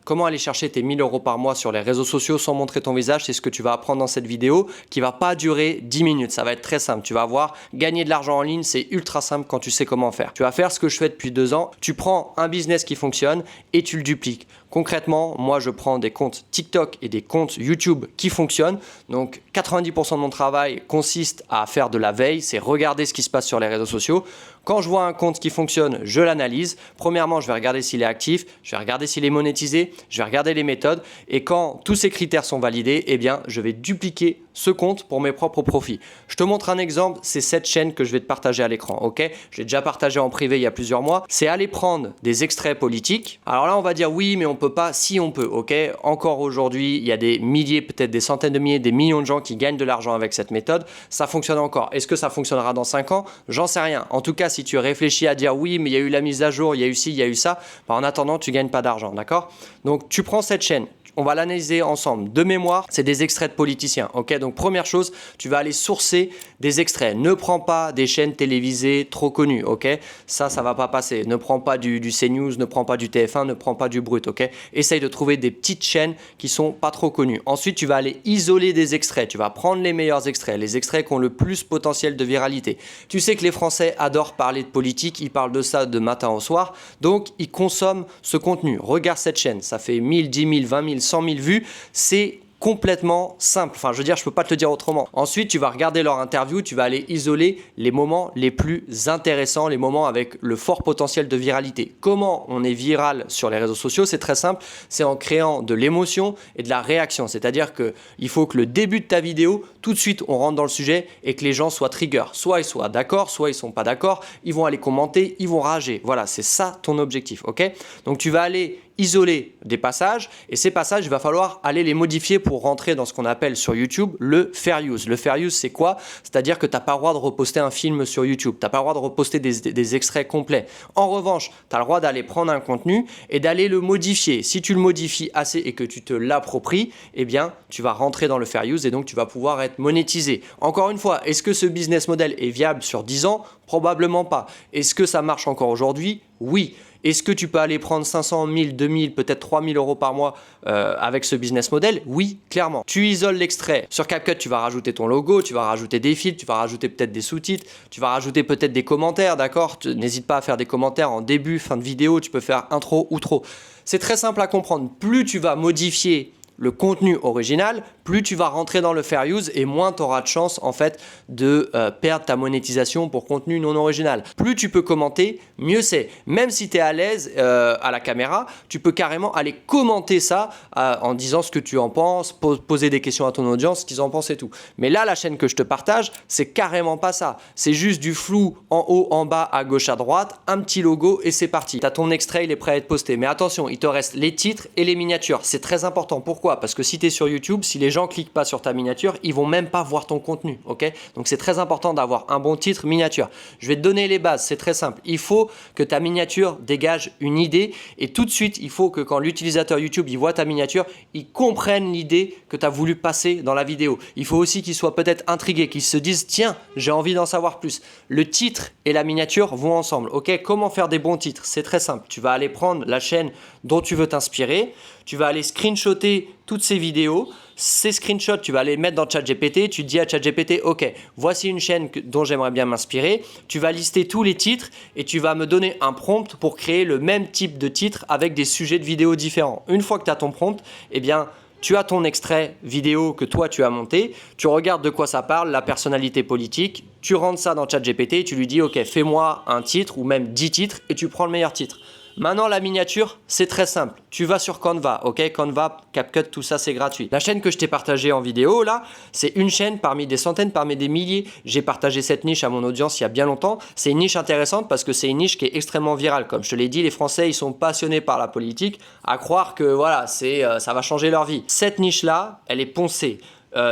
Comment aller chercher tes 1000 € par mois sur les réseaux sociaux sans montrer ton visage, c'est ce que tu vas apprendre dans cette vidéo qui va pas durer 10 minutes. Ça va être très simple. Tu vas voir, gagner de l'argent en ligne, c'est ultra simple quand tu sais comment faire. Tu vas faire ce que je fais depuis 2 ans. Tu prends un business qui fonctionne et tu le dupliques. Concrètement, moi, je prends des comptes TikTok et des comptes YouTube qui fonctionnent. Donc, 90% de mon travail consiste à faire de la veille, c'est regarder ce qui se passe sur les réseaux sociaux. Quand je vois un compte qui fonctionne, je l'analyse. Premièrement, je vais regarder s'il est actif, je vais regarder s'il est monétisé, je vais regarder les méthodes. Et quand tous ces critères sont validés, eh bien, je vais dupliquer ce compte pour mes propres profits. Je te montre un exemple, c'est cette chaîne que je vais te partager à l'écran, ok? Je l'ai déjà partagé en privé il y a plusieurs mois. C'est aller prendre des extraits politiques. Alors là, on va dire oui, mais on peut pas. Si, on peut, ok? Encore aujourd'hui, il y a des milliers, peut-être des centaines de milliers, des millions de gens qui gagnent de l'argent avec cette méthode. Ça fonctionne encore. Est-ce que ça fonctionnera dans 5 ans? J'en sais rien. En tout cas, si tu réfléchis à dire oui, mais il y a eu la mise à jour, il y a eu ci, il y a eu ça, bah en attendant, tu gagnes pas d'argent, d'accord? Donc, tu prends cette chaîne. On va l'analyser ensemble. De mémoire, c'est des extraits de politiciens. Ok, donc première chose, tu vas aller sourcer des extraits. Ne prends pas des chaînes télévisées trop connues. Ok, ça va pas passer. Ne prends pas du CNews, ne prends pas du TF1, ne prends pas du Brut. Ok, essaye de trouver des petites chaînes qui sont pas trop connues. Ensuite, tu vas aller isoler des extraits. Tu vas prendre les meilleurs extraits, les extraits qui ont le plus potentiel de viralité. Tu sais que les Français adorent parler de politique. Ils parlent de ça de matin au soir. Donc, ils consomment ce contenu. Regarde cette chaîne. Ça fait 1000, 10 000, 20 000, 100 000 vues, c'est complètement simple. Enfin, je veux dire, je peux pas te le dire autrement. Ensuite, tu vas regarder leur interview, tu vas aller isoler les moments les plus intéressants, les moments avec le fort potentiel de viralité. Comment on est viral sur les réseaux sociaux? C'est très simple, c'est en créant de l'émotion et de la réaction. C'est-à-dire qu'il faut que le début de ta vidéo, tout de suite, on rentre dans le sujet et que les gens soient triggers. Soit ils soient d'accord, soit ils sont pas d'accord, ils vont aller commenter, ils vont rager. Voilà, c'est ça ton objectif, ok? Donc, tu vas aller isoler des passages et ces passages, il va falloir aller les modifier pour rentrer dans ce qu'on appelle sur YouTube le fair use. Le fair use, c'est quoi? C'est-à-dire que tu n'as pas le droit de reposter un film sur YouTube, tu n'as pas le droit de reposter des extraits complets. En revanche, tu as le droit d'aller prendre un contenu et d'aller le modifier. Si tu le modifies assez et que tu te l'appropries, eh bien, tu vas rentrer dans le fair use et donc tu vas pouvoir être monétisé. Encore une fois, est-ce que ce business model est viable sur 10 ans? Probablement pas. Est-ce que ça marche encore aujourd'hui? Oui. Est-ce que tu peux aller prendre 500, 1000, 2000, peut-être 3000 € par mois avec ce business model? Oui, clairement. Tu isoles l'extrait. Sur CapCut, tu vas rajouter ton logo, tu vas rajouter des filtres, tu vas rajouter peut-être des sous-titres, tu vas rajouter peut-être des commentaires, d'accord? N'hésite pas à faire des commentaires en début, fin de vidéo, tu peux faire intro, outro. C'est très simple à comprendre. Plus tu vas modifier le contenu original, plus tu vas rentrer dans le fair use et moins tu auras de chance en fait de perdre ta monétisation pour contenu non original. Plus tu peux commenter, mieux c'est. Même si tu es à l'aise à la caméra, tu peux carrément aller commenter ça en disant ce que tu en penses, poser des questions à ton audience, ce qu'ils en pensent et tout. Mais là, la chaîne que je te partage, c'est carrément pas ça. C'est juste du flou en haut, en bas, à gauche, à droite, un petit logo et c'est parti. Tu as ton extrait, il est prêt à être posté. Mais attention, il te reste les titres et les miniatures. C'est très important. Pourquoi? Parce que si tu es sur YouTube, si les gens cliquent pas sur ta miniature, ils vont même pas voir ton contenu, ok? Donc c'est très important d'avoir un bon titre miniature. Je vais te donner les bases, c'est très simple. Il faut que ta miniature dégage une idée et tout de suite, il faut que quand l'utilisateur YouTube il voit ta miniature, il comprenne l'idée que tu as voulu passer dans la vidéo. Il faut aussi qu'il soit peut-être intrigué, qu'il se dise tiens, j'ai envie d'en savoir plus. Le titre et la miniature vont ensemble, ok? Comment faire des bons titres? C'est très simple. Tu vas aller prendre la chaîne dont tu veux t'inspirer, tu vas aller screenshotter toutes ces vidéos. Ces screenshots, tu vas aller mettre dans ChatGPT, tu dis à ChatGPT, ok, voici une chaîne dont j'aimerais bien m'inspirer, tu vas lister tous les titres et tu vas me donner un prompt pour créer le même type de titre avec des sujets de vidéos différents. Une fois que tu as ton prompt, eh bien, tu as ton extrait vidéo que toi tu as monté, tu regardes de quoi ça parle, la personnalité politique, tu rentres ça dans ChatGPT et tu lui dis, ok, fais-moi un titre ou même 10 titres et tu prends le meilleur titre. Maintenant, la miniature, c'est très simple. Tu vas sur Canva, ok? Canva, CapCut, tout ça, c'est gratuit. La chaîne que je t'ai partagée en vidéo, là, c'est une chaîne parmi des centaines, parmi des milliers. J'ai partagé cette niche à mon audience il y a bien longtemps. C'est une niche intéressante parce que c'est une niche qui est extrêmement virale. Comme je te l'ai dit, les Français, ils sont passionnés par la politique, à croire que, voilà, ça va changer leur vie. Cette niche-là, elle est poncée.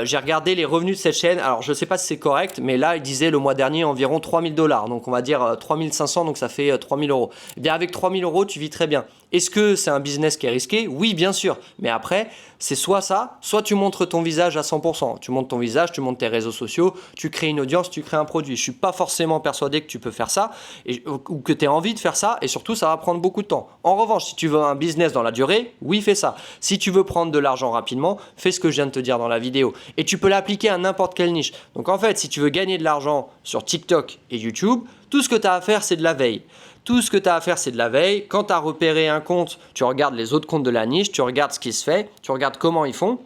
J'ai regardé les revenus de cette chaîne. Alors, je ne sais pas si c'est correct, mais là, il disait le mois dernier environ 3000 $. Donc, on va dire 3500, donc ça fait 3000 €. Eh bien, avec 3000 €, tu vis très bien. Est-ce que c'est un business qui est risqué? Oui, bien sûr. Mais après, c'est soit ça, soit tu montres ton visage à 100%. Tu montres ton visage, tu montres tes réseaux sociaux, tu crées une audience, tu crées un produit. Je ne suis pas forcément persuadé que tu peux faire ça ou que tu aies envie de faire ça, et surtout, ça va prendre beaucoup de temps. En revanche, si tu veux un business dans la durée, oui, fais ça. Si tu veux prendre de l'argent rapidement, fais ce que je viens de te dire dans la vidéo. Et tu peux l'appliquer à n'importe quelle niche. Donc en fait, si tu veux gagner de l'argent sur TikTok et YouTube, tout ce que tu as à faire, c'est de la veille. Tout ce que tu as à faire, c'est de la veille. Quand tu as repéré un compte, tu regardes les autres comptes de la niche, tu regardes ce qui se fait, tu regardes comment ils font.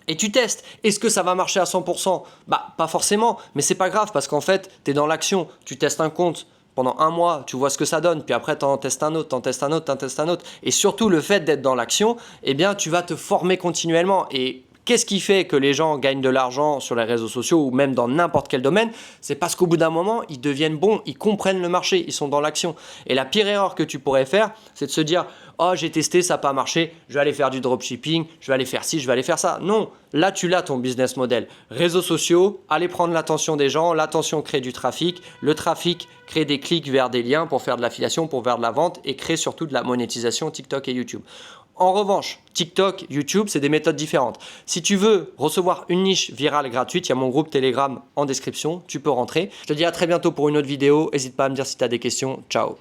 Et tu testes. Est-ce que ça va marcher à 100%? Bah, pas forcément, mais c'est pas grave parce qu'en fait, tu es dans l'action. Tu testes un compte pendant un mois, tu vois ce que ça donne, puis après, tu en testes un autre, tu en testes un autre, tu en testes un autre. Et surtout, le fait d'être dans l'action, eh bien, tu vas te former continuellement. Et qu'est-ce qui fait que les gens gagnent de l'argent sur les réseaux sociaux ou même dans n'importe quel domaine? C'est parce qu'au bout d'un moment, ils deviennent bons, ils comprennent le marché, ils sont dans l'action. Et la pire erreur que tu pourrais faire, c'est de se dire « Oh, j'ai testé, ça n'a pas marché, je vais aller faire du dropshipping, je vais aller faire ci, je vais aller faire ça. » Non, là, tu l'as ton business model. Réseaux sociaux, aller prendre l'attention des gens, l'attention crée du trafic, le trafic crée des clics vers des liens pour faire de l'affiliation, pour faire de la vente et crée surtout de la monétisation TikTok et YouTube. En revanche, TikTok, YouTube, c'est des méthodes différentes. Si tu veux recevoir une niche virale gratuite, il y a mon groupe Telegram en description, tu peux rentrer. Je te dis à très bientôt pour une autre vidéo. N'hésite pas à me dire si tu as des questions. Ciao.